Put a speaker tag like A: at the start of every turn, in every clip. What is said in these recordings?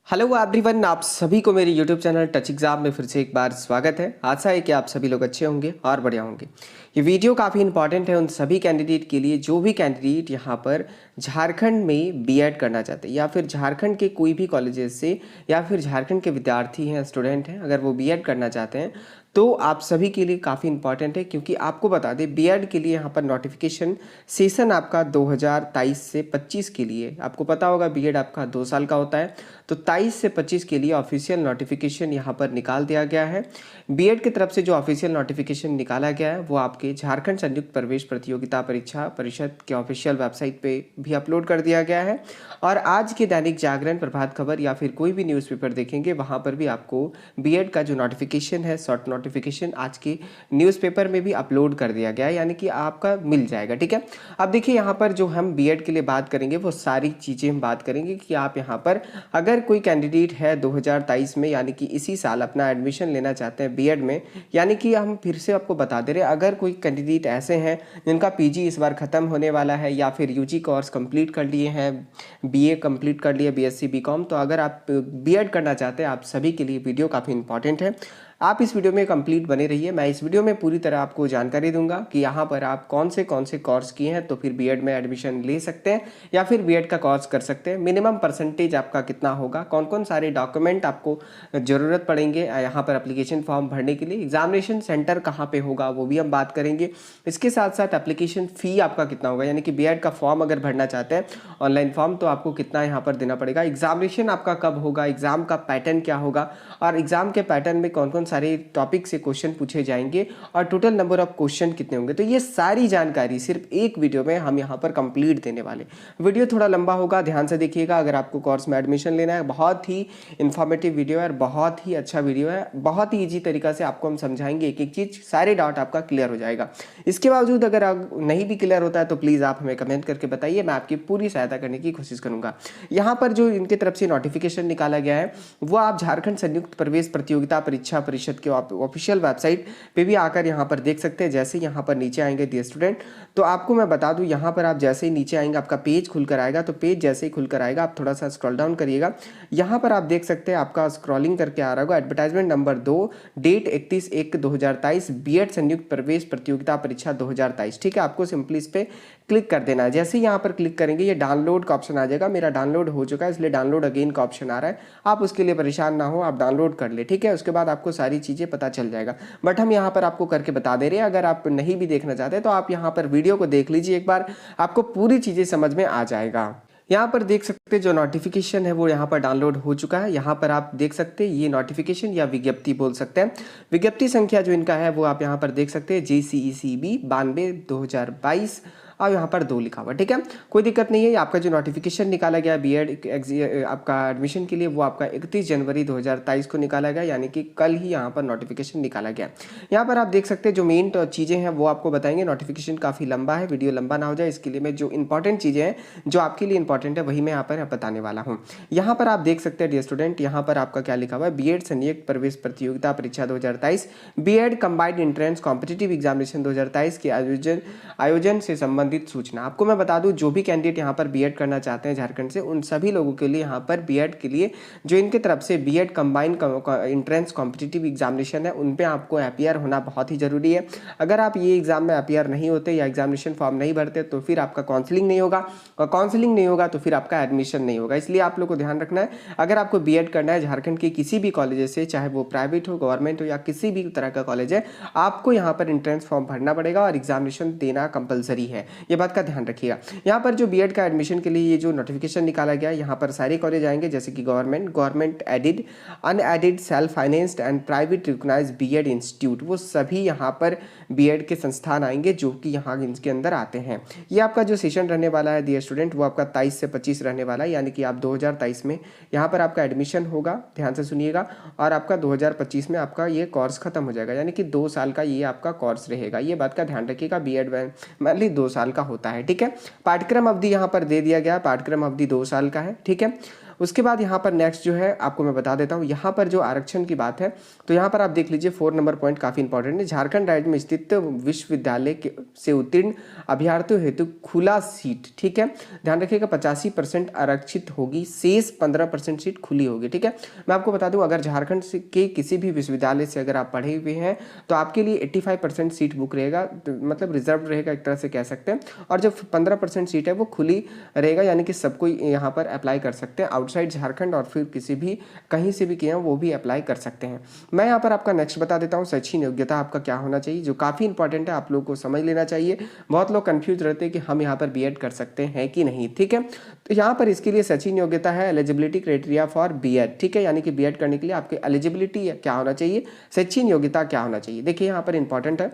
A: Hello everyone, आप सभी को मेरे यूट्यूब चैनल टच एग्जाम में फिर से एक बार स्वागत है। आशा है कि आप सभी लोग अच्छे होंगे और बढ़िया होंगे। ये वीडियो काफ़ी इंपॉर्टेंट है उन सभी कैंडिडेट के लिए जो भी कैंडिडेट यहाँ पर झारखंड में बीएड करना चाहते हैं या फिर झारखंड के कोई भी कॉलेजेस से या फिर झारखंड के विद्यार्थी हैं, स्टूडेंट हैं, अगर वो बीएड करना चाहते हैं तो आप सभी के लिए काफ़ी इंपॉर्टेंट है। क्योंकि आपको बता दें, बीएड के लिए यहाँ पर नोटिफिकेशन सेशन आपका 2023 से 25 के लिए, आपको पता होगा बीएड आपका 2 साल का होता है, तो 23 से 25 के लिए ऑफिशियल नोटिफिकेशन यहाँ पर निकाल दिया गया है। बीएड की तरफ से जो ऑफिशियल नोटिफिकेशन निकाला गया है वो आपके झारखंड संयुक्त प्रवेश प्रतियोगिता परीक्षा परिषद के ऑफिशियल वेबसाइट पे भी अपलोड कर दिया गया है। और आज के दैनिक जागरण, प्रभात खबर या फिर कोई भी न्यूज़पेपर देखेंगे वहाँ पर भी आपको बीएड का जो नोटिफिकेशन है, शॉर्ट नोटिफिकेशन आज के न्यूज़पेपर में भी अपलोड कर दिया गया है, यानी कि आपका मिल जाएगा। ठीक है, अब देखिए यहाँ पर जो हम बीएड के लिए बात करेंगे वो सारी चीज़ें हम बात करेंगे कि आप यहाँ पर अगर कोई कैंडिडेट है 2023 में, यानी कि इसी साल अपना एडमिशन लेना चाहते हैं बीएड में, यानी कि हम फिर से आपको बता दे रहे हैं, अगर कोई कैंडिडेट ऐसे हैं जिनका पीजी इस बार ख़त्म होने वाला है या फिर यूजी कोर्स कंप्लीट कर लिए हैं, बीए कंप्लीट कर लिए, बीएससी बीकॉम, तो अगर आप बीएड करना चाहते हैं, आप सभी के लिए वीडियो काफ़ी इंपॉर्टेंट है। आप इस वीडियो में कंप्लीट बने रहिए। मैं इस वीडियो में पूरी तरह आपको जानकारी दूंगा कि यहाँ पर आप कौन से कोर्स किए हैं तो फिर बीएड में एडमिशन ले सकते हैं या फिर बीएड का कोर्स कर सकते हैं, मिनिमम परसेंटेज आपका कितना होगा, कौन कौन सारे डॉक्यूमेंट आपको ज़रूरत पड़ेंगे यहाँ पर एप्लीकेशन फॉर्म भरने के लिए, एग्जामिनेशन सेंटर कहाँ पे होगा वो भी हम बात करेंगे। इसके साथ साथ एप्लीकेशन फ़ी आपका कितना होगा, यानी कि बीएड का फॉर्म अगर भरना चाहते हैं ऑनलाइन फॉर्म तो आपको कितना यहाँ पर देना पड़ेगा, एग्जामिनेशन आपका कब होगा, एग्ज़ाम का पैटर्न क्या होगा और एग्ज़ाम के पैटर्न में कौन कौन सारे टॉपिक से क्वेश्चन पूछे जाएंगे और टोटल नंबर ऑफ क्वेश्चन कितने होंगे। तो ये सारी जानकारी सिर्फ एक वीडियो में हम यहाँ पर कंप्लीट देने वाले। वीडियो थोड़ा लंबा होगा, ध्यान से देखिएगा। अगर आपको कोर्स में एडमिशन लेना है, बहुत ही इंफॉर्मेटिव वीडियो है और बहुत ही अच्छा वीडियो है, बहुत ही ईजी तरीका से आपको हम समझाएंगे, एक एक चीज़, सारे डाउट आपका क्लियर हो जाएगा। इसके बावजूद अगर नहीं भी क्लियर होता है तो प्लीज़ आप हमें कमेंट करके बताइए, मैं आपकी पूरी सहायता करने की कोशिश करूँगा। यहाँ पर जो इनकी तरफ से नोटिफिकेशन निकाला गया है वो आप झारखंड संयुक्त प्रवेश प्रतियोगिता परीक्षा परिषद के ऑफिशियल वेबसाइट पे भी आकर यहाँ पर देख सकते हैं। जैसे यहाँ पर नीचे आएंगे दी स्टूडेंट, तो आपको मैं बता दूँ यहाँ पर आप जैसे ही नीचे आएंगे आपका पेज खुलकर आएगा, तो पेज जैसे ही खुलकर आएगा आप थोड़ा सा स्क्रॉल डाउन करिएगा, यहाँ पर आप देख सकते हैं आपका स्क्रॉलिंग करके आ रहा होगा एडवर्टाइजमेंट नंबर 2, डेट 31/1/2023, बीएड संयुक्त प्रवेश प्रतियोगिता परीक्षा 2023। ठीक है, आपको सिंपली इस पर क्लिक कर देना है। जैसे ही यहाँ पर क्लिक करेंगे ये डाउनलोड का ऑप्शन आ जाएगा। मेरा डाउनलोड हो चुका है इसलिए डाउनलोड अगेन का ऑप्शन आ रहा है, आप उसके लिए परेशान ना हो, आप डाउनलोड कर ले। ठीक है, उसके बाद आपको सारी चीज़ें पता चल जाएगा, बट हम यहाँ पर आपको करके बता दे रहे हैं। अगर आप नहीं भी देखना चाहते तो आप यहाँ पर वीडियो को देख लीजिए एक बार, आपको पूरी चीज़ें समझ में आ जाएगा। यहाँ पर देख सकते हैं जो नोटिफिकेशन है वो यहाँ पर डाउनलोड हो चुका है। यहाँ पर आप देख सकते हैं ये नोटिफिकेशन या विज्ञप्ति बोल सकते हैं, विज्ञप्ति संख्या जो इनका है वो आप यहाँ पर देख सकते हैं JCECB 92/2022 और यहाँ पर 2 लिखा हुआ। ठीक है, कोई दिक्कत नहीं है। आपका जो नोटिफिकेशन निकाला गया बीएड आपका एडमिशन के लिए वो आपका 31 जनवरी 2023 को निकाला गया, यानी कि कल ही यहाँ पर नोटिफिकेशन निकाला गया। यहाँ पर आप देख सकते हैं जो मेन चीज़ें हैं वो आपको बताएंगे। नोटिफिकेशन काफ़ी लंबा है, वीडियो लंबा ना हो जाए इसके लिए मैं जो इंपॉर्टेंट चीज़ें हैं जो आपके लिए इंपॉर्टेंट है वही मैं यहाँ पर बताने वाला हूँ। यहाँ पर आप देख सकते हैं डियर स्टूडेंट, यहाँ पर आपका क्या लिखा हुआ है, बीएड संयुक्त प्रवेश प्रतियोगिता परीक्षा 2023, BEd combined entrance competitive examination 2023 के आयोजन से संबंधित सूचना। आपको मैं बता दूं जो भी कैंडिडेट यहाँ पर बीएड करना चाहते हैं झारखंड से, उन सभी लोगों के लिए यहाँ पर बीएड के लिए जो इनके तरफ से BEd combined entrance competitive examination है उन पे आपको अपीयर होना बहुत ही जरूरी है। अगर आप ये एग्जाम में अपीयर नहीं होते या एग्जामिनेशन फॉर्म नहीं भरते तो फिर आपका काउंसलिंग नहीं होगा, और काउंसलिंग नहीं होगा तो फिर आपका एडमिशन नहीं होगा। इसलिए आप लोग को ध्यान रखना है, अगर आपको बीएड करना है झारखंड के किसी भी कॉलेज से, चाहे वो प्राइवेट हो, गवर्नमेंट हो या किसी भी तरह का कॉलेज है, आपको यहाँ पर एंट्रेंस फॉर्म भरना पड़ेगा और एग्जामिनेशन देना कंपलसरी है, ये बात का ध्यान रखिएगा। यहाँ पर जो बीएड का एडमिशन के लिए ये जो नोटिफिकेशन निकाला गया है, यहाँ पर सारे कॉलेज आएंगे जैसे कि government aided, unaided, self financed and private recognised BEd institute, वो सभी यहाँ पर बीएड के संस्थान आएंगे जो कि यहाँ इनके अंदर आते हैं। ये आपका जो सेशन रहने वाला है डियर स्टूडेंट वो आपका 23 से 25 रहने वाला है, यानी कि आप 2023 में यहाँ पर आपका एडमिशन होगा, ध्यान से सुनिएगा, और आपका 2025 में आपका ये कोर्स खत्म हो जाएगा, यानी कि 2 साल का ये आपका कोर्स रहेगा। ये बात का ध्यान रखिएगा, बीएड मैनली 2 साल का होता है। ठीक है, पाठ्यक्रम अवधि यहाँ पर दे दिया गया, पाठ्यक्रम अवधि 2 साल का है। ठीक है, उसके बाद यहाँ पर नेक्स्ट जो है आपको मैं बता देता हूँ, यहाँ पर जो आरक्षण की बात है तो यहाँ पर आप देख लीजिए 4 नंबर पॉइंट काफ़ी इंपॉर्टेंट है। झारखंड राज्य में स्थित विश्वविद्यालय से उत्तीर्ण अभ्यर्थियों हेतु खुला सीट, ठीक है, ध्यान रखिएगा 85% आरक्षित होगी, शेष 15% सीट खुली होगी, ठीक है। मैं आपको बता दूं, अगर झारखंड के किसी भी विश्वविद्यालय से अगर आप पढ़े हुए हैं तो आपके लिए 85% सीट बुक रहेगा, तो मतलब रिजर्व रहेगा एक तरह से कह सकते हैं, और जो 15% सीट है वो खुली रहेगा, यानी कि सब कोई यहाँ पर अप्लाई कर सकते हैं, आउटसाइड झारखंड और फिर किसी भी कहीं से भी किए हैं वो भी अप्लाई कर सकते हैं। मैं यहाँ पर आपका नेक्स्ट बता देता हूँ, शैक्षिक योग्यता आपका क्या होना चाहिए, जो काफ़ी इंपॉर्टेंट है, आप लोगों को समझ लेना चाहिए। बहुत लोग कंफ्यूज रहते हैं कि हम यहाँ पर बीएड कर सकते हैं कि नहीं, ठीक है। तो यहाँ पर इसके लिए शैक्षिक योग्यता है एलिजिबिलिटी क्राइटेरिया फॉर बीएड, ठीक है, यानी कि बीएड करने के लिए आपकी एलिजिबिलिटी क्या होना चाहिए, शैक्षिक योग्यता क्या होना चाहिए। देखिए यहाँ पर इंपॉर्टेंट है,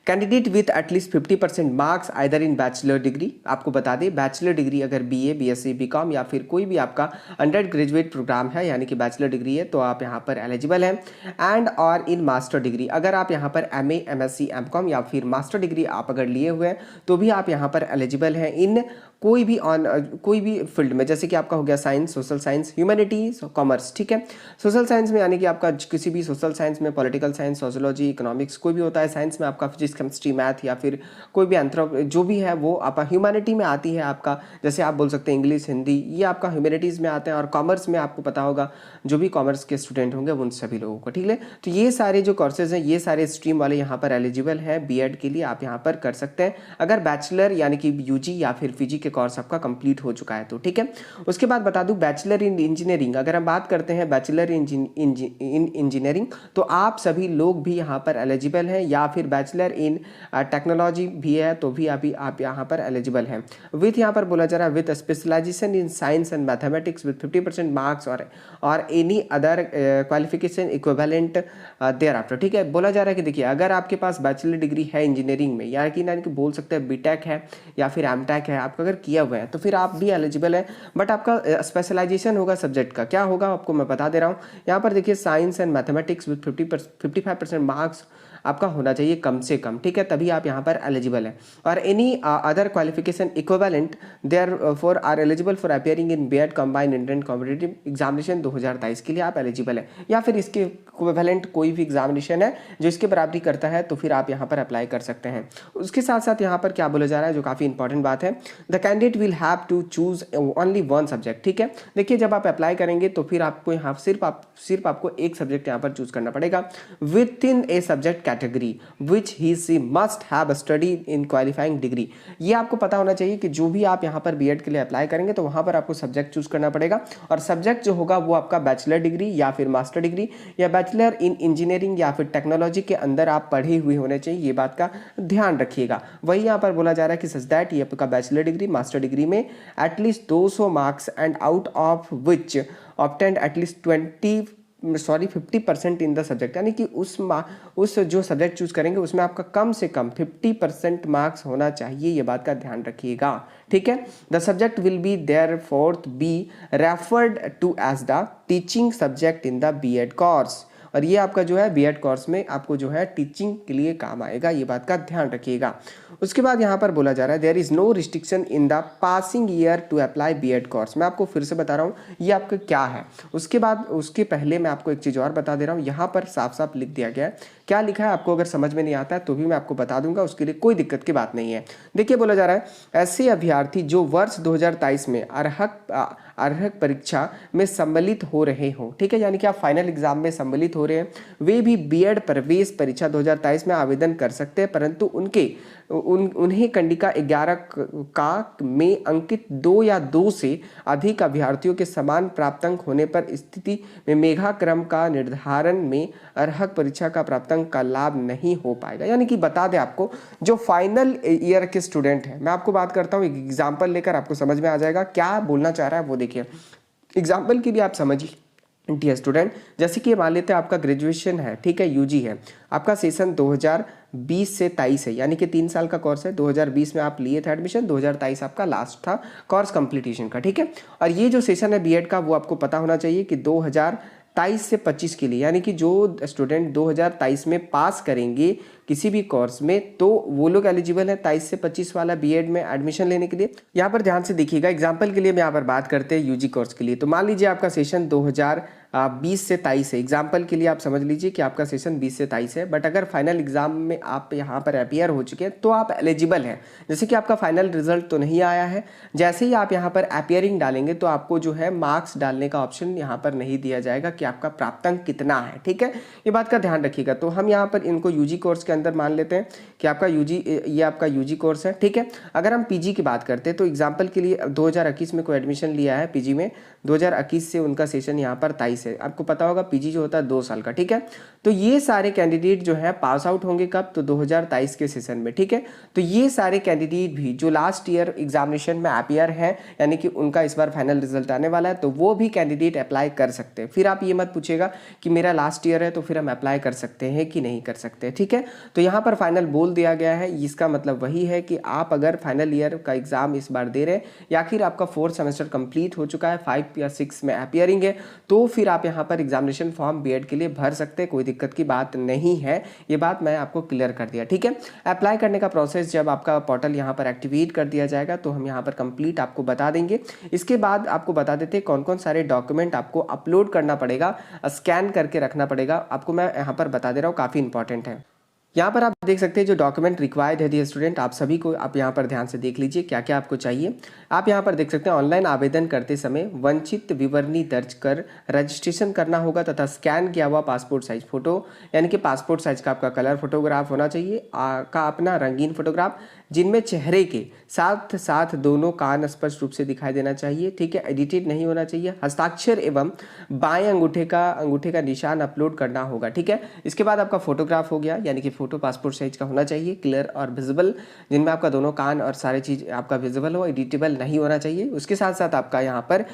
A: candidate with at least 50% marks either in bachelor degree, आपको बता दें बैचलर डिग्री अगर बीए, बीएससी, बीकॉम या फिर कोई भी आपका अंडर ग्रेजुएट प्रोग्राम है यानी कि बैचलर डिग्री है तो आप यहाँ पर एलिजिबल हैं। एंड और इन मास्टर डिग्री, अगर आप यहाँ पर एमए, एमएससी, एमकॉम या फिर मास्टर डिग्री आप अगर लिए हुए हैं तो भी आप यहाँ पर एलिजिबल हैं इन कोई भी फील्ड में, जैसे कि आपका हो गया science, social science, humanities, commerce, ठीक है। सोशल साइंस में यानी कि आपका किसी भी सोशल साइंस में पॉलिटिकल साइंस, सोशियोलॉजी, इकोनॉमिक्स कोई भी होता है, साइंस में आपका फिजिक्स, केमिस्ट्री, मैथ या फिर कोई भी जो भी है वो आपका ह्यूमैनिटी में आती है आपका, जैसे आप बोल सकते हैं इंग्लिश, हिंदी, ये आपका ह्यूमैनिटीज़ में आते हैं। और कॉमर्स में आपको पता होगा जो भी कॉमर्स के स्टूडेंट होंगे उन सभी लोगों को, ठीक है। तो ये सारे जो कोर्सेज हैं, ये सारे स्ट्रीम वाले यहाँ पर एलिजिबल हैं बीएड के लिए, आप यहाँ पर कर सकते हैं अगर बैचलर यानी कि यूजी या फिर पीजी के कोर्स आपका कंप्लीट हो चुका है तो, ठीक है। उसके बाद बता दूं बैचलर इन इंजीनियरिंग, अगर हम बात करते हैं बैचलर इन इंजीनियरिंग तो आप सभी लोग भी यहाँ पर एलिजिबल हैं, या फिर बैचलर इन टेक्नोलॉजी भी है तो भी आप यहाँ पर एलिजिबल हैं। विथ यहाँ पर बोला जा रहा है with specialization in science and mathematics with 50% marks और any other qualification equivalent thereafter, ठीक है। बोला जा रहा है कि देखिए अगर आपके पास बैचलर डिग्री है इंजीनियरिंग में, यानी कि बोल सकते हैं बीटेक है या फिर एमटेक है, आपका अगर किया हुआ है तो फिर आप भी एलिजिबल है, बट आपका स्पेशलाइजेशन होगा सब्जेक्ट का, क्या होगा आपको मैं बता दे रहा हूँ। यहाँ पर देखिए science and mathematics with 55% marks आपका होना चाहिए कम से कम, ठीक है, तभी आप यहाँ पर एलिजिबल है। और any other qualification equivalent there for are eligible for appearing in BEd combined entrance competitive examination 2023 के लिए आप एलिजिबल है, या फिर इसके इक्विवेलेंट कोई भी एग्जामिनेशन है जो इसके बराबरी करता है तो फिर आप यहाँ पर अप्लाई कर सकते हैं। उसके साथ साथ यहाँ पर क्या बोला जा रहा है जो काफ़ी इंपॉर्टेंट बात है, the candidate will have to choose only one subject, ठीक है। देखिए जब आप अप्लाई करेंगे तो फिर आपको यहाँ सिर्फ आपको एक सब्जेक्ट यहाँ पर चूज करना पड़ेगा within a subject category which he she must have study in qualifying degree. ये आपको पता होना चाहिए कि जो भी आप यहाँ पर बीएड के लिए अप्लाई करेंगे तो वहाँ पर आपको सब्जेक्ट चूज करना पड़ेगा, और सब्जेक्ट जो होगा वो आपका बैचलर डिग्री या फिर मास्टर डिग्री या बैचलर इन इंजीनियरिंग या फिर टेक्नोलॉजी के अंदर आप पढ़े हुए होने चाहिए, ये बात का ध्यान रखिएगा। वही यहाँ पर बोला जा रहा है कि सच दैट ये आपका बैचलर डिग्री, मास्टर डिग्री में at least 200 marks and out of which obtained at least 50% in the subject, यानी कि उस जो सब्जेक्ट चूज करेंगे उसमें आपका कम से कम 50% मार्क्स होना चाहिए, ये बात का ध्यान रखिएगा, ठीक है। The subject will be there forth be referred to as the teaching subject in the BEd course, और ये आपका जो है बीएड कोर्स में आपको जो है टीचिंग के लिए काम आएगा, ये बात का ध्यान रखिएगा। उसके बाद यहाँ पर बोला जा रहा है there is no restriction in the passing year to apply BEd course. मैं आपको फिर से बता रहा हूँ ये आपका क्या है। उसके बाद उसके पहले मैं आपको एक चीज़ और बता दे रहा हूँ, यहाँ पर साफ साफ लिख दिया गया है, क्या लिखा है आपको अगर समझ में नहीं आता है तो भी मैं आपको बता दूंगा, उसके लिए कोई दिक्कत की बात नहीं है। देखिए बोला जा रहा है ऐसे अभ्यर्थी जो वर्ष 2023 में अर्हक परीक्षा में सम्मिलित हो रहे हो, ठीक है, यानी कि आप फाइनल एग्जाम में सम्मिलित हो रहे हैं, वे भी बीएड प्रवेश परीक्षा 2023 में आवेदन कर सकते हैं, परंतु उन्हें कंडिका 11 का में अंकित 2 या 2 से अधिक अभ्यर्थियों के समान प्राप्तांक होने पर स्थिति में मेघाक्रम का निर्धारण में अर्हक परीक्षा का प्राप्तांक का लाभ नहीं हो पाएगा। यानी कि बता दें आपको जो फाइनल ईयर के स्टूडेंट हैं, मैं आपको बात करता हूँ एक एग्जाम्पल लेकर, आपको समझ में आ जाएगा क्या बोलना चाह रहा है वो। देखिए एग्जाम्पल की भी आप समझिए डियर स्टूडेंट, जैसे कि मान लेते हैं आपका ग्रेजुएशन है, ठीक है, यूजी है, आपका सेशन 2020 से 23 है, यानी कि 3 साल का कोर्स है। 2020 में आप लिए थे एडमिशन, 2023 आपका लास्ट था कोर्स कंप्लीटेशन का, ठीक है। और ये जो सेशन है बीएड का वो आपको पता होना चाहिए कि 2023 से 25 के लिए, यानी कि जो स्टूडेंट 2023 में पास करेंगे किसी भी कोर्स में, तो वो लोग एलिजिबल है 23 से 25 वाला बीएड में एडमिशन लेने के लिए। यहाँ पर ध्यान से देखिएगा, एग्जाम्पल के लिए मैं यहाँ पर बात करते हैं यूजी कोर्स के लिए। तो मान लीजिए आपका सेशन 2020 से 23 है, एग्जाम्पल के लिए आप समझ लीजिए कि आपका सेशन 20 से 23 है। बट अगर फाइनल एग्जाम में आप यहाँ पर अपीयर हो चुके हैं तो आप एलिजिबल हैं। जैसे कि आपका फाइनल रिजल्ट तो नहीं आया है, जैसे ही आप यहाँ पर अपीयरिंग डालेंगे तो आपको जो है मार्क्स डालने का ऑप्शन यहाँ पर नहीं दिया जाएगा कि आपका प्राप्तांक कितना है, ठीक है, ये बात का ध्यान रखिएगा। तो हम यहाँ पर इनको यूजी कोर्स के अंदर मान लेते हैं कि आपका ये आपका यूजी कोर्स है, ठीक है। अगर हम पीजी की बात करते हैं तो एग्जाम्पल के लिए 2021 में कोई एडमिशन लिया है पीजी में, 2021 से उनका सेशन यहाँ पर 23 है। आपको पता होगा पीजी जो होता है 2 साल का, ठीक है। तो ये सारे कैंडिडेट जो है पास आउट होंगे कब, तो 2023 के सेशन में, ठीक है। तो ये सारे कैंडिडेट भी जो लास्ट ईयर एग्जामिनेशन में अपीयर हैं, यानी कि उनका इस बार फाइनल रिजल्ट आने वाला है, तो वो भी कैंडिडेट अप्लाई कर सकते हैं। फिर आप ये मत पूछेगा कि मेरा लास्ट ईयर है तो फिर हम अप्लाई कर सकते हैं कि नहीं कर सकते, ठीक है। तो यहाँ पर फाइनल बोल दिया गया है, इसका मतलब वही है कि आप अगर फाइनल ईयर का एग्जाम इस बार दे रहे हैं या फिर आपका 4th सेमेस्टर कंप्लीट हो चुका है, 5 या 6 में अपीयरिंग है, तो फिर आप यहाँ पर एग्जामिनेशन फॉर्म बीएड के लिए भर सकते हैं, कोई दिक्कत की बात नहीं है। ये बात मैं आपको क्लियर कर दिया, ठीक है। अप्लाई करने का प्रोसेस जब आपका पोर्टल यहाँ पर एक्टिवेट कर दिया जाएगा तो हम यहाँ पर कंप्लीट आपको बता देंगे। इसके बाद आपको बता देते हैं कौन कौन सारे डॉक्यूमेंट आपको अपलोड करना पड़ेगा, स्कैन करके रखना पड़ेगा। आपको मैं यहाँ पर बता दे रहा हूँ, काफ़ी इंपॉर्टेंट है। यहाँ पर आप देख सकते हैं जो डॉक्यूमेंट रिक्वायर्ड है डियर स्टूडेंट, आप सभी को आप यहाँ पर ध्यान से देख लीजिए क्या क्या आपको चाहिए। आप यहाँ पर देख सकते हैं ऑनलाइन आवेदन करते समय वंचित विवरणी दर्ज कर रजिस्ट्रेशन करना होगा तथा स्कैन किया हुआ पासपोर्ट साइज फोटो, यानी कि पासपोर्ट साइज का आपका कलर फोटोग्राफ होना चाहिए, का अपना रंगीन फोटोग्राफ जिनमें चेहरे के साथ साथ दोनों कान स्पष्ट रूप से दिखाई देना चाहिए, ठीक है, एडिटेड नहीं होना चाहिए। हस्ताक्षर एवं बाएं अंगूठे का निशान अपलोड करना होगा, ठीक है। इसके बाद आपका फोटोग्राफ हो गया, यानी कि फोटो पासपोर्ट साइज का होना चाहिए, क्लियर और विजिबल, जिनमें आपका दोनों कान और सारे चीज़ आपका विजिबल हो, एडिटेबल नहीं होना चाहिए। उसके साथ साथ आपका यहाँ पर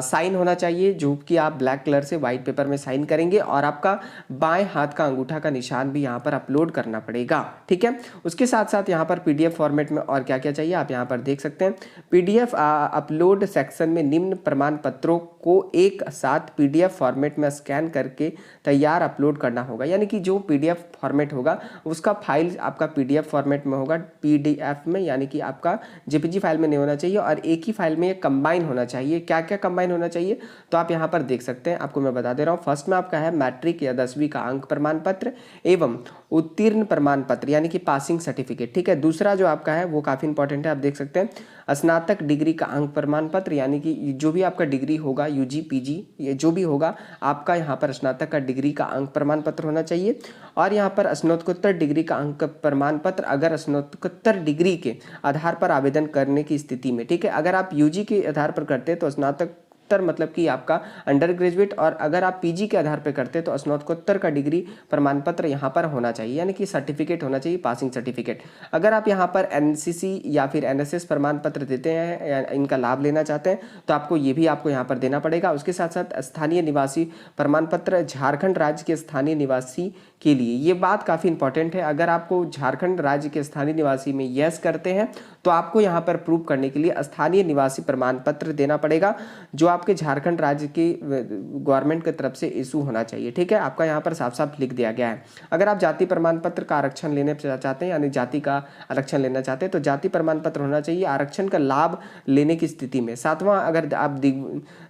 A: साइन होना चाहिए, जो कि आप ब्लैक कलर से व्हाइट पेपर में साइन करेंगे, और आपका बाएं हाथ का अंगूठा का निशान भी यहाँ पर अपलोड करना पड़ेगा, ठीक है। उसके साथ साथ यहाँ पर पीडीएफ फॉर्मेट में और क्या क्या चाहिए आप यहाँ पर देख सकते हैं। पीडीएफ अपलोड सेक्शन में निम्न प्रमाण पत्रों को एक साथ पीडीएफ फॉर्मेट में स्कैन करके तैयार अपलोड करना होगा, यानी कि जो पीडीएफ फॉर्मेट होगा उसका फाइल आपका पीडीएफ फॉर्मेट में होगा, पीडीएफ में, यानी कि आपका जेपीजी फाइल में नहीं होना चाहिए, और एक ही फाइल में ये कंबाइन होना चाहिए। क्या क्या कंबाइन होना चाहिए तो आप यहाँ पर देख सकते हैं, आपको मैं बता दे रहा हूँ। फर्स्ट में आपका है मैट्रिक या 10वीं का अंक प्रमाण पत्र एवं उत्तीर्ण प्रमाण पत्र, यानी कि पासिंग सर्टिफिकेट, ठीक है। दूसरा जो आपका है वो काफ़ी इंपॉर्टेंट है, आप देख सकते हैं स्नातक डिग्री का अंक प्रमाण पत्र, यानी कि जो भी आपका डिग्री होगा यूजी पीजी ये जो भी होगा आपका यहाँ पर स्नातक का डिग्री का अंक प्रमाण पत्र होना चाहिए। और यहाँ पर स्नातकोत्तर डिग्री का अंक प्रमाण पत्र अगर स्नातकोत्तर डिग्री के आधार पर आवेदन करने की स्थिति में, ठीक है। अगर आप यूजी के आधार पर करते हैं तो स्नातकोत्तर मतलब कि आपका अंडर ग्रेजुएट, और अगर आप पीजी के आधार पर करते हैं तो स्नातकोत्तर का डिग्री प्रमाण पत्र यहाँ पर होना चाहिए, यानी कि सर्टिफिकेट होना चाहिए, पासिंग सर्टिफिकेट। अगर आप यहाँ पर एनसीसी या फिर एनएसएस प्रमाण पत्र देते हैं या इनका लाभ लेना चाहते हैं तो आपको ये भी आपको यहाँ पर देना पड़ेगा। उसके साथ साथ स्थानीय निवासी प्रमाण पत्र, झारखंड राज्य के स्थानीय निवासी के लिए, ये बात काफ़ी इंपॉर्टेंट है। अगर आपको झारखंड राज्य के स्थानीय निवासी में यस करते हैं तो आपको यहाँ पर प्रूव करने के लिए स्थानीय निवासी प्रमाण पत्र देना पड़ेगा, जो आपके झारखंड राज्य की गवर्नमेंट की तरफ से इशू होना चाहिए, ठीक है। आपका यहाँ पर साफ साफ लिख दिया गया है। अगर आप जाति प्रमाण पत्र का आरक्षण लेने चाहते हैं, यानी जाति का आरक्षण लेना चाहते हैं, तो जाति प्रमाण पत्र होना चाहिए आरक्षण का लाभ लेने की स्थिति में। सातवां, अगर आप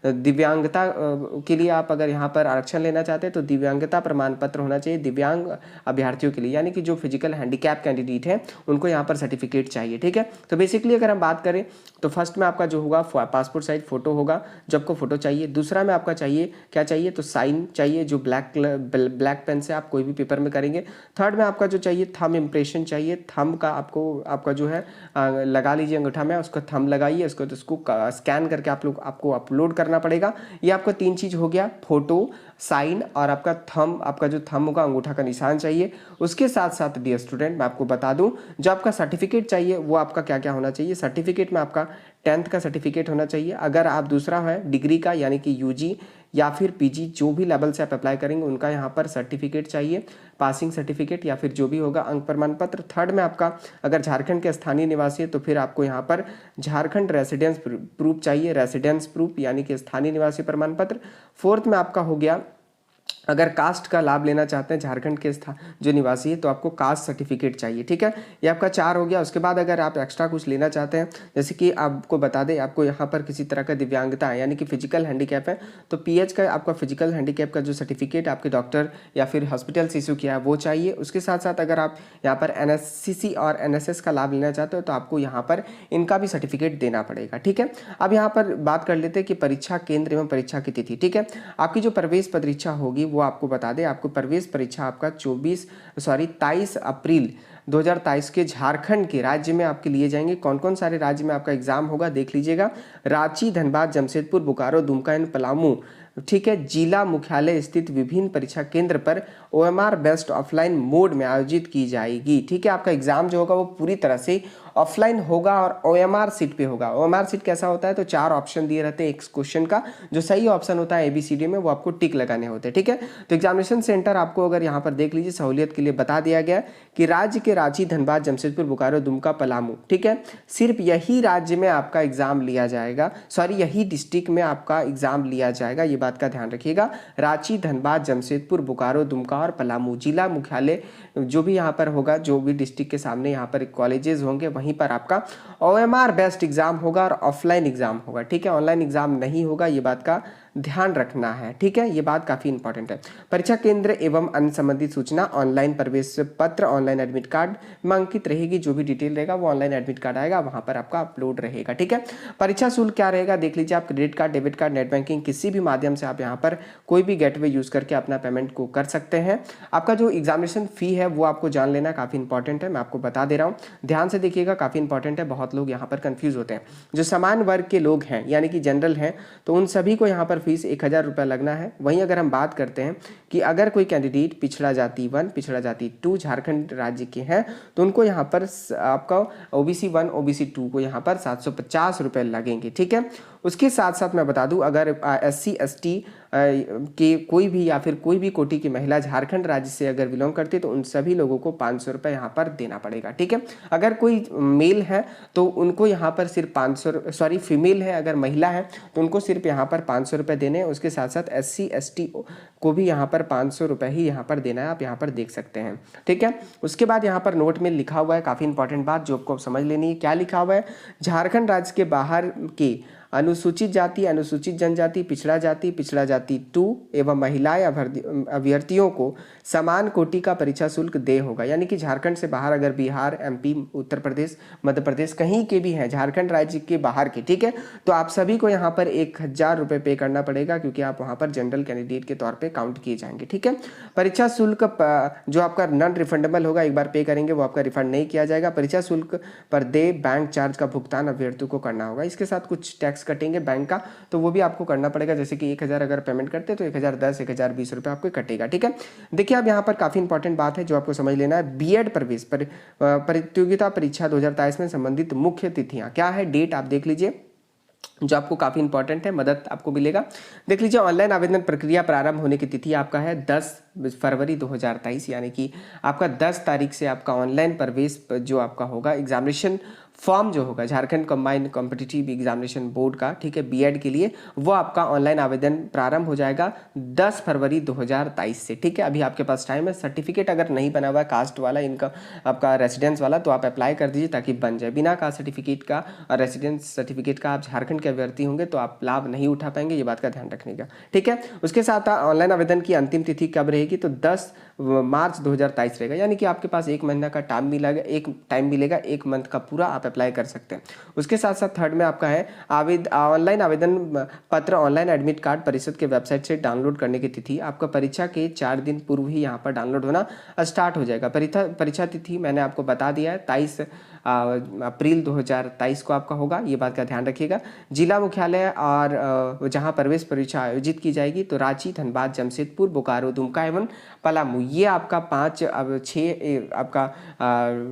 A: दिव्यांगता के लिए आप अगर यहाँ पर आरक्षण लेना चाहते हैं तो दिव्यांगता प्रमाण पत्र होना चाहिए दिव्यांग अभ्यर्थियों के लिए, यानी कि जो फिजिकल हैंडीकैप कैंडिडेट हैं उनको यहाँ पर सर्टिफिकेट चाहिए, ठीक है। तो बेसिकली अगर हम बात करें तो फर्स्ट में आपका जो होगा पासपोर्ट साइज फोटो होगा, जो आपको फोटो चाहिए। दूसरा में आपका चाहिए क्या चाहिए तो साइन चाहिए, जो ब्लैक पेन से आप कोई भी पेपर में करेंगे। थर्ड में आपका जो चाहिए थंब इम्प्रेशन चाहिए, थंब का आपका जो है लगा लीजिए अंगूठा में, उसको थंब लगाइए, उसको स्कैन करके आपको अपलोड करना पड़ेगा। ये आपका 3 चीज़ हो गया, फोटो, साइन और आपका थंब, आपका जो थंब होगा अंगूठा का निशान चाहिए। उसके साथ साथ डियर स्टूडेंट मैं आपको बता दूं, जो आपका सर्टिफिकेट चाहिए वो आपका क्या क्या होना चाहिए। सर्टिफिकेट में आपका 10th का सर्टिफिकेट होना चाहिए। अगर आप दूसरा है डिग्री का, यानी कि यूजी या फिर पीजी, जो भी लेवल से आप अप्लाई करेंगे उनका यहाँ पर सर्टिफिकेट चाहिए, पासिंग सर्टिफिकेट या फिर जो भी होगा अंक प्रमाण पत्र। थर्ड में आपका अगर झारखंड के स्थानीय निवासी है तो फिर आपको यहाँ पर झारखंड रेसिडेंस प्रूफ चाहिए, रेसिडेंस प्रूफ यानी कि स्थानीय निवासी प्रमाण पत्र। फोर्थ में आपका हो गया अगर कास्ट का लाभ लेना चाहते हैं झारखंड के जो निवासी है तो आपको कास्ट सर्टिफिकेट चाहिए, ठीक है। ये आपका 4 हो गया। उसके बाद अगर आप एक्स्ट्रा कुछ लेना चाहते हैं, जैसे कि आपको बता दें आपको यहाँ पर किसी तरह का दिव्यांगता है यानी कि फिजिकल हैंडीकैप है, तो पीएच का आपका फिजिकल हैंडीकैप का जो सर्टिफिकेट आपके डॉक्टर या फिर हॉस्पिटल से इशू किया है वो चाहिए। उसके साथ साथ अगर आप यहाँ पर एनएससीसी और एनएसएस का लाभ लेना चाहते हो तो आपको यहाँ पर इनका भी सर्टिफिकेट देना पड़ेगा, ठीक है। अब यहाँ पर बात कर लेते हैं कि परीक्षा केंद्र एवं परीक्षा की तिथि, ठीक है। आपकी जो प्रवेश परीक्षा होगी वो आपको बता दें, आपको प्रवेश परीक्षा आपका 23 अप्रैल 2023 के झारखंड के राज्य में आपके लिए जाएंगे। कौन कौन सारे राज्य में आपका एग्जाम होगा देख लीजिएगा। रांची, धनबाद, जमशेदपुर, बोकारो, दुमका एंड पलामू, ठीक है, जिला मुख्यालय स्थित विभिन्न परीक्षा केंद्र पर OMR बेस्ड ऑफलाइन मोड में आयोजित की जाएगी, ठीक है। आपका एग्जाम जो होगा वो पूरी तरह से ऑफलाइन होगा और OMR सीट पे होगा। OMR सीट कैसा होता है, तो 4 ऑप्शन दिए रहते हैं एक क्वेश्चन का, जो सही ऑप्शन होता है ABCD में वो आपको टिक लगाने होते हैं, ठीक है। तो एग्जामिनेशन सेंटर आपको अगर यहाँ पर देख लीजिए सहूलियत के लिए बता दिया गया कि राज्य के रांची, धनबाद, जमशेदपुर, बोकारो, दुमका, पलामू, ठीक है, सिर्फ यही राज्य में आपका एग्जाम लिया जाएगा, यही डिस्ट्रिक्ट में आपका एग्जाम लिया जाएगा, ये बात का ध्यान रखिएगा। रांची, धनबाद, जमशेदपुर, बोकारो, दुमका और पलामू जिला मुख्यालय जो भी यहाँ पर होगा, जो भी डिस्ट्रिक्ट के सामने यहाँ पर कॉलेजेस होंगे वहीं पर आपका OMR बेस्ड एग्जाम होगा और ऑफलाइन एग्जाम होगा, ठीक है। ऑनलाइन एग्जाम नहीं होगा, ये बात का ध्यान रखना है, ठीक है। ये बात काफी इंपॉर्टेंट है। परीक्षा केंद्र एवं अन्य संबंधित सूचना ऑनलाइन प्रवेश पत्र, ऑनलाइन एडमिट कार्ड में अंकित रहेगी। जो भी डिटेल रहेगा वो ऑनलाइन एडमिट कार्ड आएगा वहां पर आपका अपलोड रहेगा, ठीक है। परीक्षा शुल्क क्या रहेगा देख लीजिए। आप credit card, debit card, net banking किसी भी माध्यम से आप यहाँ पर कोई भी गेटवे यूज करके अपना पेमेंट को कर सकते हैं। आपका जो एग्जामिनेशन फी है वो आपको जान लेना काफी इंपॉर्टेंट है, मैं आपको बता दे रहा हूँ, ध्यान से देखिएगा, काफी इंपॉर्टेंट है। बहुत लोग यहाँ पर कंफ्यूज होते हैं। जो समान वर्ग के लोग हैं यानी कि जनरल हैं तो उन सभी को यहाँ पर फीस 1000 रुपये लगना है। वहीं अगर हम बात करते हैं कि अगर कोई कैंडिडेट पिछड़ा जाति 1, पिछड़ा जाति 2 झारखंड राज्य के हैं तो उनको यहाँ पर आपका OBC 1, OBC 2 को यहाँ पर 750 रुपये लगेंगे, ठीक है। उसके साथ साथ मैं बता दूं अगर SC ST के कोई भी या फिर कोई भी कोटि की महिला झारखंड राज्य से अगर बिलोंग करती है तो उन सभी लोगों को 500 रुपये यहाँ पर देना पड़ेगा, ठीक है। अगर कोई मेल है तो उनको यहाँ पर सिर्फ 500, फीमेल है अगर महिला है तो उनको सिर्फ यहाँ पर 500 रुपये देने हैं। उसके साथ साथ SC ST को भी यहाँ पर 500 रुपये ही यहाँ पर देना है, आप यहाँ पर देख सकते हैं, ठीक है। उसके बाद यहाँ पर नोट में लिखा हुआ है काफ़ी इंपॉर्टेंट बात जो आपको समझ लेनी है। क्या लिखा हुआ है, झारखंड राज्य के बाहर के अनुसूचित जाति, अनुसूचित जनजाति, पिछड़ा जाति 2 एवं महिलाएं अभ्यर्थियों को समान कोटि का परीक्षा शुल्क दे होगा। यानी कि झारखंड से बाहर अगर बिहार, MP, उत्तर प्रदेश, मध्य प्रदेश कहीं के भी हैं झारखंड राज्य के बाहर के, ठीक है, तो आप सभी को यहाँ पर 1000 रुपये पे करना पड़ेगा क्योंकि आप वहाँ पर जनरल कैंडिडेट के तौर पर काउंट किए जाएंगे, ठीक है। परीक्षा शुल्क जो आपका नॉन रिफंडेबल होगा, एक बार पे करेंगे वो आपका रिफंड नहीं किया जाएगा। परीक्षा शुल्क पर देय बैंक चार्ज का भुगतान अभ्यर्थियों को करना होगा। इसके साथ कुछ टैक्स कटेंगे बैंक का तो वो भी आपको करना पड़ेगा, जैसे कि 1000 अगर पेमेंट करते हैं तो 1010, 1020 रुपये आपको कटेगा, ठीक है। देखिए अब यहाँ पर काफ़ी इंपॉर्टेंट बात है जो आपको समझ लेना है। B.Ed प्रवेश प्रतियोगिता परीक्षा 2023 में संबंधित मुख्य तिथियाँ क्या है, डेट आप देख लीजिए जो आपको काफ़ी इंपॉर्टेंट है, मदद आपको मिलेगा। देख लीजिए ऑनलाइन आवेदन प्रक्रिया प्रारंभ होने की तिथि आपका है 10 फरवरी 2023, यानी कि आपका 10 तारीख से आपका ऑनलाइन प्रवेश जो आपका होगा एग्जामिनेशन फॉर्म जो होगा Jharkhand combined competitive examination board का, ठीक है, B.Ed के लिए वो आपका ऑनलाइन आवेदन प्रारंभ हो जाएगा 10 फरवरी 2023 से, ठीक है। अभी आपके पास टाइम है। सर्टिफिकेट अगर नहीं बना हुआ है कास्ट वाला, इनका आपका रेसिडेंस वाला, तो आप अप्लाई कर दीजिए ताकि बन जाए। बिना कास्ट सर्टिफिकेट का और रेसिडेंस सर्टिफिकेट का आप झारखंड के अभ्यर्थी होंगे तो आप लाभ नहीं उठा पाएंगे, ये बात का ध्यान रखने का, ठीक है। उसके साथ ऑनलाइन आवेदन की अंतिम तिथि कब रहेगी, तो 10 मार्च 2023 रहेगा, यानी कि आपके पास 1 महीना का टाइम मिलेगा, 1 मंथ का पूरा आप अप्लाई कर सकते हैं। उसके साथ साथ थर्ड में आपका है ऑनलाइन आवेदन पत्र, ऑनलाइन एडमिट कार्ड परिषद के वेबसाइट से डाउनलोड करने की तिथि आपका परीक्षा के 4 दिन पूर्व ही यहाँ पर डाउनलोड होना स्टार्ट हो जाएगा। परीक्षा तिथि मैंने आपको बता दिया है 23 अप्रैल 2023 को आपका होगा, ये बात का ध्यान रखिएगा। जिला मुख्यालय और जहाँ प्रवेश परीक्षा आयोजित की जाएगी तो रांची, धनबाद, जमशेदपुर, बोकारो, दुमका एवं पलामू, ये आपका 6 आपका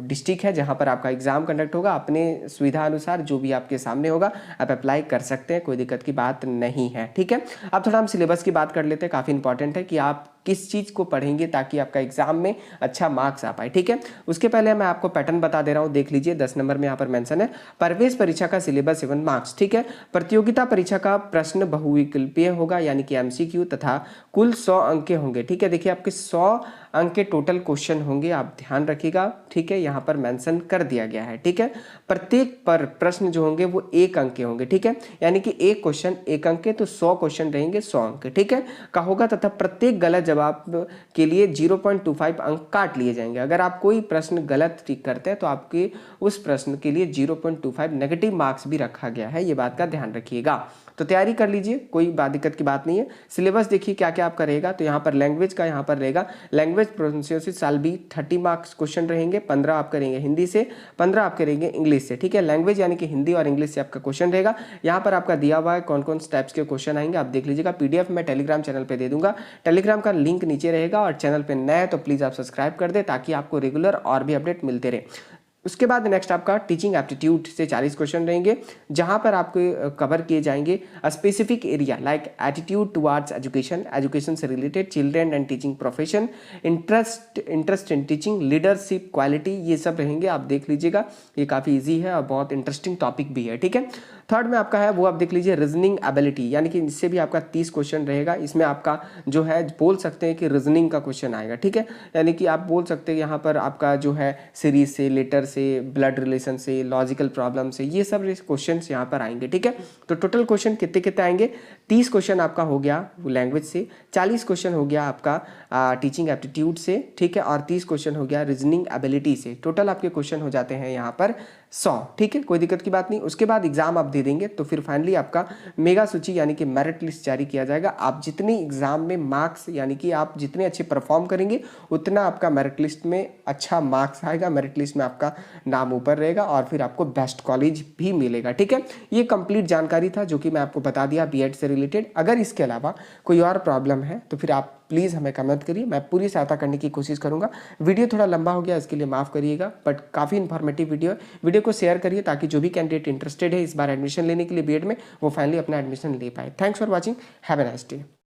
A: डिस्ट्रिक्ट है जहाँ पर आपका एग्जाम कंडक्ट होगा। अपने सुविधा अनुसार जो भी आपके सामने होगा आप अप्लाई कर सकते हैं, कोई दिक्कत की बात नहीं है, ठीक है। अब थोड़ा हम सिलेबस की बात कर लेते हैं, काफ़ी इंपॉर्टेंट है कि आप किस चीज़ को पढ़ेंगे ताकि आपका एग्जाम में अच्छा मार्क्स आ पाए, ठीक है। उसके पहले मैं आपको पैटर्न बता दे रहा हूँ, देख लीजिए। 10 नंबर में यहाँ पर मेंशन है, प्रवेश परीक्षा का सिलेबस 7 मार्क्स, ठीक है। प्रतियोगिता परीक्षा का प्रश्न बहुविकल्पीय होगा यानी कि एमसीक्यू, तथा कुल 100 अंक के होंगे, ठीक है। देखिए आपके 100 अंक के टोटल क्वेश्चन होंगे, आप ध्यान रखिएगा, ठीक है। यहाँ पर मेंशन कर दिया गया है, ठीक है। प्रत्येक पर प्रश्न जो होंगे वो 1 अंक के होंगे, ठीक है। यानी कि एक क्वेश्चन 1 अंक के, तो 100 क्वेश्चन रहेंगे 100 अंक के, ठीक है, का होगा। तथा प्रत्येक गलत जवाब के लिए 0.25 अंक काट लिए जाएंगे। अगर आप कोई प्रश्न गलत टिक करते हैं तो आपके उस प्रश्न के लिए 0.25 नेगेटिव मार्क्स भी रखा गया है, ये बात का ध्यान रखिएगा। तो तैयारी कर लीजिए, कोई दिक्कत की बात नहीं है। सिलेबस देखिए क्या क्या आपका रहेगा। तो यहाँ पर लैंग्वेज का यहाँ पर रहेगा, लैंग्वेज प्रोनाउंसिएशन साल बी 30 मार्क्स क्वेश्चन रहेंगे, 15 आप करेंगे हिंदी से, 15 आप करेंगे इंग्लिश से, ठीक है। लैंग्वेज यानी कि हिंदी और इंग्लिश से आपका क्वेश्चन रहेगा। यहाँ पर आपका दिया हुआ है कौन कौन से टाइप्स के क्वेश्चन आएंगे, आप देख लीजिएगा। पीडीएफ मैं टेलीग्राम चैनल पर दे दूंगा, टेलीग्राम का लिंक नीचे रहेगा। और चैनल पर नया है तो प्लीज़ आप सब्सक्राइब कर दे ताकि आपको रेगुलर और भी अपडेट मिलते रहे। उसके बाद नेक्स्ट आपका टीचिंग एप्टीट्यूड से 40 क्वेश्चन रहेंगे, जहां पर आपको कवर किए जाएंगे specific area like attitude towards education, education से रिलेटेड, children and teaching profession, interest in teaching, leadership quality, ये सब रहेंगे, आप देख लीजिएगा। ये काफ़ी इजी है और बहुत इंटरेस्टिंग टॉपिक भी है, ठीक है। थर्ड में आपका है वो आप देख लीजिए रीजनिंग एबिलिटी, यानी कि इससे भी आपका 30 क्वेश्चन रहेगा। इसमें आपका जो है बोल सकते हैं कि रीजनिंग का क्वेश्चन आएगा, ठीक है। यानी कि आप बोल सकते हैं यहाँ पर आपका जो है सीरीज से, लेटर से, ब्लड रिलेशन से, लॉजिकल प्रॉब्लम से, ये सब क्वेश्चन यहाँ पर आएंगे, ठीक है। तो टोटल क्वेश्चन कितने कितने आएंगे, 30 क्वेश्चन आपका हो गया लैंग्वेज से, 40 क्वेश्चन हो गया आपका टीचिंग एप्टीट्यूड से, ठीक है, और 30 क्वेश्चन हो गया रीजनिंग एबिलिटी से। टोटल आपके क्वेश्चन हो जाते हैं यहाँ पर 100, ठीक है, कोई दिक्कत की बात नहीं। उसके बाद एग्जाम आप दे देंगे तो फिर फाइनली आपका मेगा सूची यानी कि मेरिट लिस्ट जारी किया जाएगा। आप जितने एग्जाम में मार्क्स यानी कि आप जितने अच्छे परफॉर्म करेंगे उतना आपका मेरिट लिस्ट में अच्छा मार्क्स आएगा, मेरिट लिस्ट में आपका नाम ऊपर रहेगा और फिर आपको बेस्ट कॉलेज भी मिलेगा, ठीक है। ये कंप्लीट जानकारी था जो कि मैं आपको बता दिया बीएड से रिलेटेड। अगर इसके अलावा कोई और प्रॉब्लम है तो फिर आप प्लीज़ हमें कमेंट करिए, मैं पूरी सहायता करने की कोशिश करूंगा। वीडियो थोड़ा लंबा हो गया, इसके लिए माफ़ करिएगा, बट काफ़ी इन्फॉर्मेटिव वीडियो को शेयर करिए ताकि जो भी कैंडिडेट इंटरेस्टेड है इस बार एडमिशन लेने के लिए बीएड में, वो फाइनली अपना एडमिशन ले पाए। Thanks for watching, have a nice day.